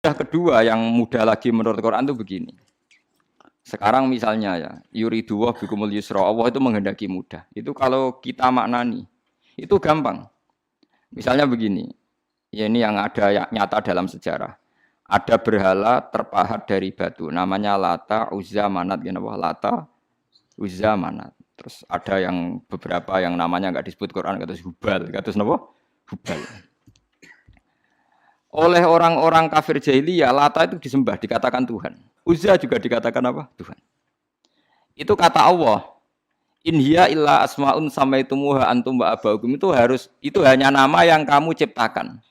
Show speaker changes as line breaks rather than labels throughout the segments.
Kaidah kedua yang mudah lagi menurut Quran itu begini. Sekarang misalnya ya, yuridu wa bikumul yusra, Allah itu menghendaki mudah. Itu kalau kita maknani, itu gampang. Misalnya begini, ya ini yang ada yang nyata dalam sejarah. Ada berhala terpahat dari batu, namanya Lata, Uzza, Manat, Lata, Uzza, Manat. Terus ada yang beberapa yang namanya nggak disebut Quran, kata Hubal, kata apa? Hubal. Oleh orang-orang kafir jahiliyah, Lata itu disembah, dikatakan Tuhan. Uzza juga dikatakan apa? Tuhan. Itu kata Allah. In hiya illa asmaun samaitumuha antum wa abaukum, itu hanya nama yang kamu ciptakan.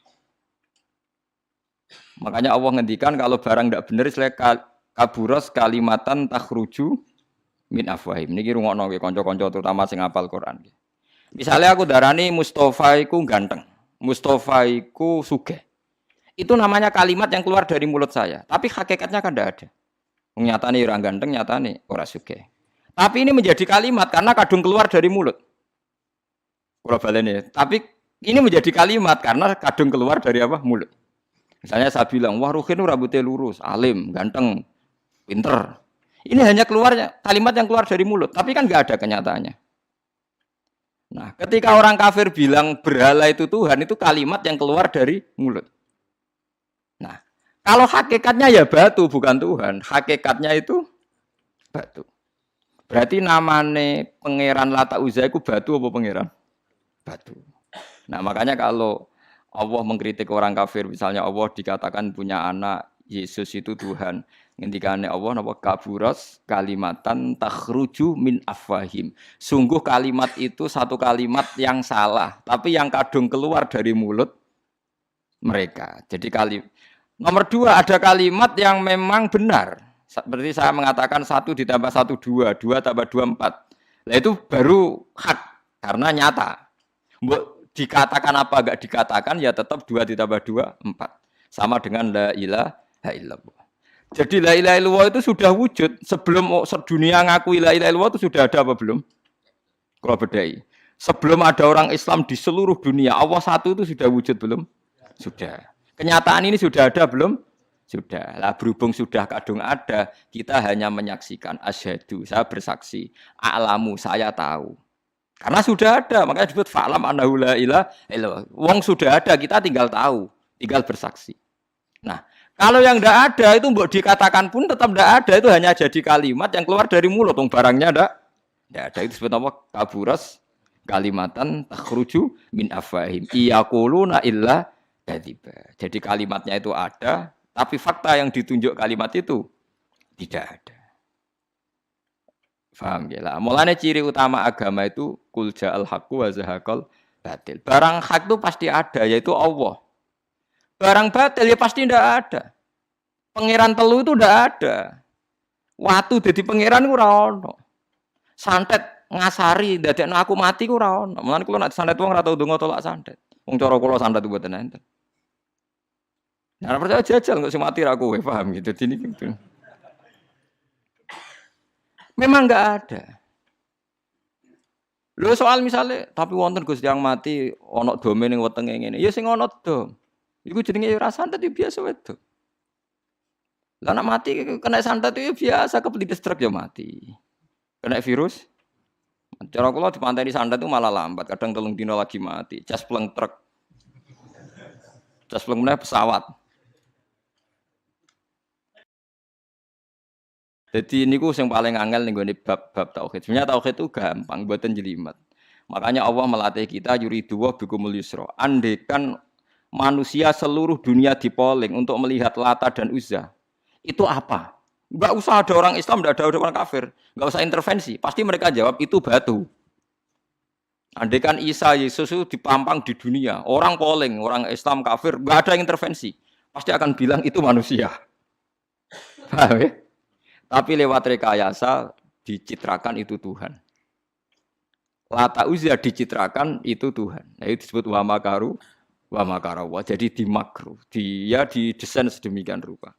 Makanya Allah ngendikan kalau barang tidak benar istilah kaburos kalimatan takhruju min afwahim. Niki rungokno nggih kanca-kanca terutama sing hafal Quran. Misalnya aku darani Mustofa iku ganteng, Mustofa iku sugih. Itu namanya kalimat yang keluar dari mulut saya, tapi hakikatnya kan tidak ada. Nyatane ora ganteng, nyatane ora sugih. Tapi ini menjadi kalimat karena kadung keluar dari mulut. Kula baleni, tapi ini menjadi kalimat karena kadung keluar dari apa? Mulut. Misalnya saya bilang, wah Ruhin rambutnya lurus, alim, ganteng, pinter. Ini hanya keluarnya kalimat yang keluar dari mulut, tapi kan nggak ada kenyataannya. Nah, ketika orang kafir bilang berhala itu Tuhan, itu kalimat yang keluar dari mulut. Nah, kalau hakikatnya ya batu bukan Tuhan, hakikatnya itu batu. Berarti namane pangeran Lata Uzza itu batu apa pangeran? Batu. Nah, makanya kalau Allah mengkritik orang kafir, misalnya Allah dikatakan punya anak, Yesus itu Tuhan. Ngendikane Allah napa kaburas kalimatan takhruju min afwahim. Sungguh kalimat itu satu kalimat yang salah, tapi yang kadung keluar dari mulut mereka. Jadi nomor dua, ada kalimat yang memang benar. Seperti saya mengatakan 1 ditambah 1 2, 2 tambah 2 4. Nah itu baru hak karena nyata. Dikatakan apa enggak dikatakan ya tetap 2 ditambah 2 4. Sama dengan la ilaha illallah. Jadi la ilaha illallah itu sudah wujud sebelum dunia ngakui la ilaha illallah itu sudah ada apa belum? Kalau bedai. Sebelum ada orang Islam di seluruh dunia, Allah satu itu sudah wujud belum? Sudah. Kenyataan ini sudah ada belum? Sudah. Lah berhubung sudah kadung ada, kita hanya menyaksikan asyhadu, saya bersaksi, a'lamu, saya tahu. Karena sudah ada, makanya disebut fa'lam annahu la ilaha illallah. Wong sudah ada, kita tinggal tahu, tinggal bersaksi. Nah, kalau yang tidak ada itu mbok dikatakan pun tetap tidak ada, itu hanya jadi kalimat yang keluar dari mulut, wong barangnya tidak ada. Itu disebut apa? Kaburas kalimatan takhruju min afwahim. Iyaquluna illa kadziba. Jadi kalimatnya itu ada, tapi fakta yang ditunjuk kalimat itu tidak ada. Paham ya lah. Mulanya ciri utama agama itu kul ja'al haqqu wa zahaqal batil. Barang hak itu pasti ada, yaitu Allah. Barang batil ya pasti tidak ada. Pangeran telu itu tidak ada. Watu jadi pangeran ku ora ono. Santet ngasari dadekno aku mati ku ora ono. Mulane kula nek santet wong ora tau ndonga tolak santet. Wong cara kula santet ku mboten enten. Nah, percaya jajal kok sing mati ra kowe, paham gitu. Dini gitu. Memang enggak ada. Lho soal misalnya tapi wonten Gus yang mati ana dome ning wetenge ngene. Ya sing ana dom. Iku jenenge ora santet ya biasa wae. Lah nek mati kena santet itu biasa kepelites truk ya mati. Kena virus. Cara kula dipanteni santet itu malah lambat, kadang 3 dina lagi mati. Cas pleng truk. Cas pleng meneh pesawat. Jadi niku sing paling angel ning gone bab tauhid. Sebenarnya tauhid itu gampang, mboten jelimet. Makanya Allah melatih kita yuridu wa bikumul yusra. Andekan manusia seluruh dunia dipoling untuk melihat Lata dan Uzza. Itu apa? Enggak usah ada orang Islam, enggak ada orang kafir. Enggak usah intervensi. Pasti mereka jawab itu batu. Andekan Isa Yesus itu dipampang di dunia, orang polling, orang Islam kafir, enggak ada intervensi. Pasti akan bilang itu manusia. Paham ya? Tapi lewat rekayasa dicitrakan itu Tuhan. Lata Uzza dicitrakan itu Tuhan. Nah, itu disebut wa makaru wa makarawa. Jadi dimakru. Dia didesain sedemikian rupa.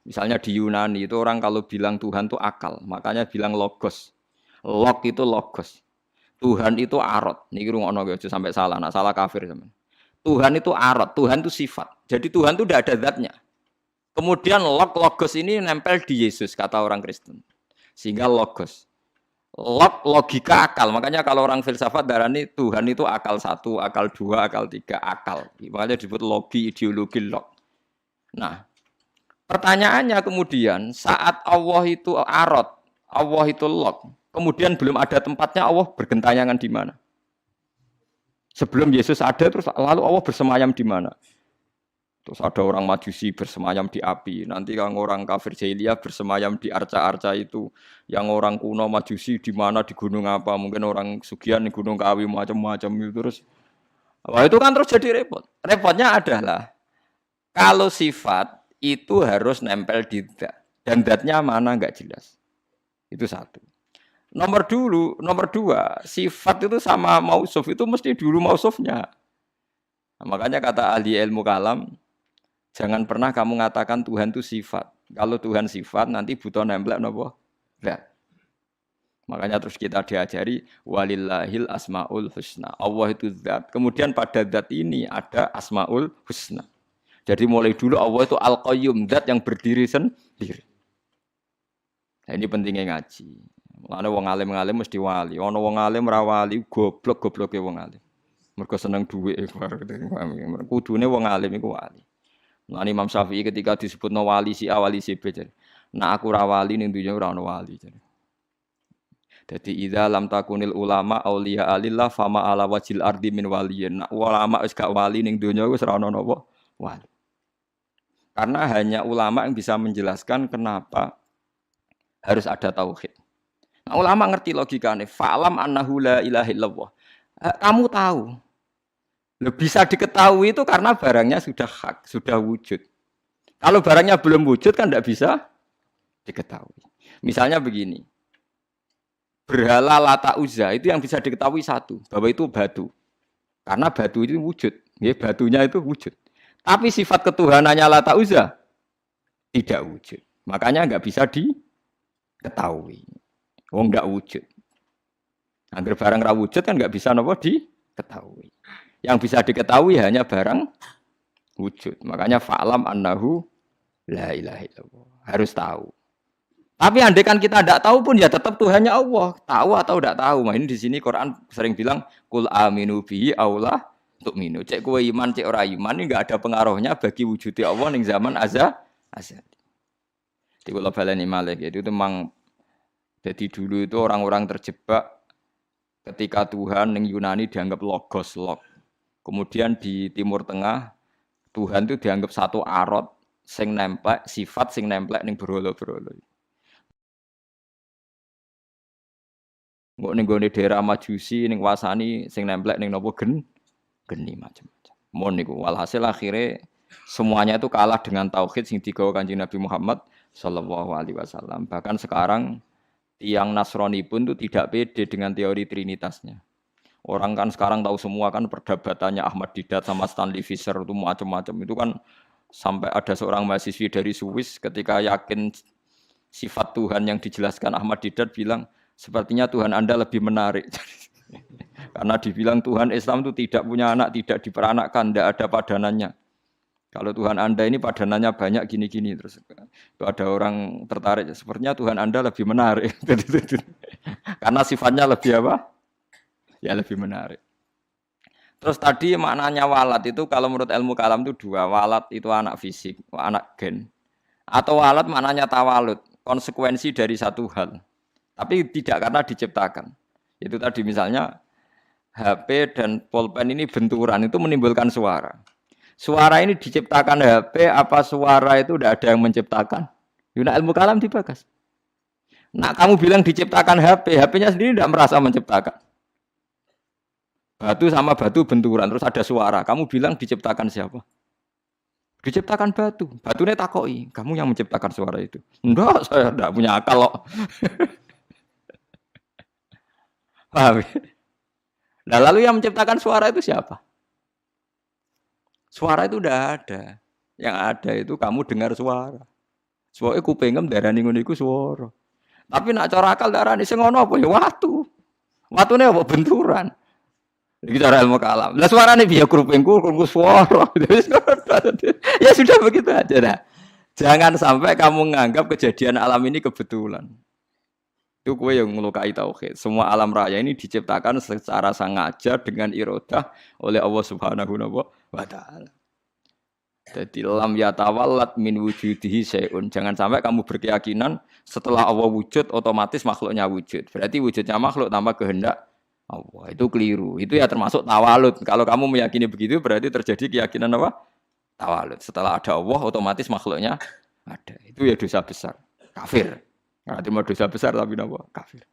Misalnya di Yunani itu orang kalau bilang Tuhan itu akal, makanya bilang logos. Log itu logos. Tuhan itu arot. Niki rungokno aja sampai salah, nak salah kafir sampean. Tuhan itu arot, Tuhan itu sifat. Jadi Tuhan itu tidak ada zatnya. Kemudian logos ini nempel di Yesus, kata orang Kristen. Sehingga logos. Logika akal. Makanya kalau orang filsafat darani Tuhan itu akal 1, akal 2, akal 3, akal. Makanya disebut logi, ideologi, log. Nah, pertanyaannya kemudian saat Allah itu arot, Allah itu log, kemudian belum ada tempatnya Allah bergentayangan di mana? Sebelum Yesus ada terus lalu Allah bersemayam di mana? Terus ada orang Majusi bersemayam di api. Nanti yang orang kafir jahiliyah bersemayam di arca-arca itu. Yang orang kuno Majusi di mana, di gunung apa? Mungkin orang Sugian di gunung Kawi macam-macam itu terus. Wah, itu kan terus jadi repot. Repotnya adalah kalau sifat itu harus nempel di dat. Dan datnya mana enggak jelas. Itu satu. Nomor dua, sifat itu sama mausuf itu mesti dulu mausufnya. Nah, makanya kata ahli ilmu kalam, jangan pernah kamu mengatakan Tuhan itu sifat. Kalau Tuhan sifat nanti butuh nempel napa? Enggak. Makanya terus kita diajari walillahil asmaul husna. Allah itu zat. Kemudian pada zat ini ada asmaul husna. Jadi mulai dulu Allah itu al-qayyum, zat yang berdiri sendiri. Nah, ini pentingnya ngaji. Mulane wong alim-alim mesti wali. Ana wong alim ra wali, goblok-gobloke wong alim. Mergo seneng dhuwit. Kudune wong alim iku wali. Mulane Imam Syafi'i ketika disebutno wali si A wali si B. Nah aku ra wali ning dunya ora ono wali. Dadi idza lam takunil ulama auliya alillah fama ala wajil ardi min waliyin. Nah ulama wis gak wali ning dunya wis ora ono napa wali. Karena hanya ulama yang bisa menjelaskan kenapa harus ada tauhid. Nah, ulama ngerti logikane. Fa'lam annahu la ilaha illallah. Kamu tahu. Bisa diketahui itu karena barangnya sudah hak, sudah wujud. Kalau barangnya belum wujud kan tidak bisa diketahui. Misalnya begini. Berhala Lata Uzza itu yang bisa diketahui satu, bahwa itu batu. Karena batu itu wujud. Ya, batunya itu wujud. Tapi sifat ketuhanannya Lata Uzza tidak wujud. Makanya nggak bisa diketahui. Wong nggak wujud. Agar barang ra wujud kan nggak bisa nopo diketahui. Yang bisa diketahui hanya barang wujud. Makanya fa'lam annahu la ilaha illallah. Harus tahu. Tapi andai kan kita tidak tahu pun ya tetap Tuhannya Allah. Tahu atau tidak tahu. Nah, ini di sini Quran sering bilang kul aminu bihi aula tu'minu. Cek kowe iman, cek ora iman ini enggak ada pengaruhnya bagi wujudnya Allah ning zaman azali. Di kula baleni malih itu memang jadi dulu itu orang-orang terjebak ketika Tuhan ning Yunani dianggap logos log. Kemudian di Timur Tengah Tuhan itu dianggap satu arot sing nemplek sifat sing nemplek ning berhala-berhala. Engko ning gone daerah Majusi ning wasani sing nemplek ning napa geni macam-macam. Mon niku walhasil akhirnya semuanya itu kalah dengan tauhid sing digawa Kanjeng Nabi Muhammad sallallahu alaihi wasallam. Bahkan sekarang yang Nasrani pun itu tidak pede dengan teori trinitasnya. Orang kan sekarang tahu semua kan perdebatannya Ahmad Didat sama Stanley Fischer itu macam-macam. Itu kan sampai ada seorang mahasiswi dari Swiss ketika yakin sifat Tuhan yang dijelaskan Ahmad Didat bilang, sepertinya Tuhan Anda lebih menarik. Karena dibilang Tuhan Islam itu tidak punya anak, tidak diperanakkan, tidak ada padanannya. Kalau Tuhan Anda ini padanannya banyak gini-gini terus itu ada orang tertarik. Sepertinya Tuhan Anda lebih menarik. Karena sifatnya lebih apa? Ya lebih menarik. Terus tadi maknanya walat itu kalau menurut ilmu kalam itu dua. Walat itu anak fisik, anak gen. Atau walat maknanya tawalud, konsekuensi dari satu hal. Tapi tidak karena diciptakan. Itu tadi misalnya HP dan pulpen ini benturan itu menimbulkan suara. Suara ini diciptakan HP, apa suara itu tidak ada yang menciptakan? Yuna ilmu kalam dibakas. Nah kamu bilang diciptakan HP, HP-nya sendiri tidak merasa menciptakan. Batu sama batu benturan, terus ada suara. Kamu bilang diciptakan siapa? Diciptakan batu. Batunya takoi, kamu yang menciptakan suara itu. Enggak, saya tidak punya akal loh. Paham? Nah lalu yang menciptakan suara itu siapa? Suara itu udah ada. Yang ada itu kamu dengar suara. Soale kupingem darani ngono iku swara. Tapi nak cara akal darani sing ngono apa ya watu. Watune apa benturan. Iki cara ilmu kalam. Lah suarane piye kupingku swara. Ya sudah begitu aja dah. Jangan sampai kamu menganggap kejadian alam ini kebetulan. Itu kue yang melukai tauhid. Semua alam raya ini diciptakan secara sengaja dengan irodah oleh Allah Subhanahu wa taala. Jadi lam yatawallat min wujudihi syai'un. Jangan sampai kamu berkeyakinan setelah Allah wujud otomatis makhluknya wujud. Berarti wujudnya makhluk tanpa kehendak Allah. Itu keliru. Itu ya termasuk tawalud. Kalau kamu meyakini begitu berarti terjadi keyakinan apa? Tawalud. Setelah ada Allah otomatis makhluknya ada. Itu ya dosa besar. Kafir. Nah, itu dosa besar tapi apa? Kafir.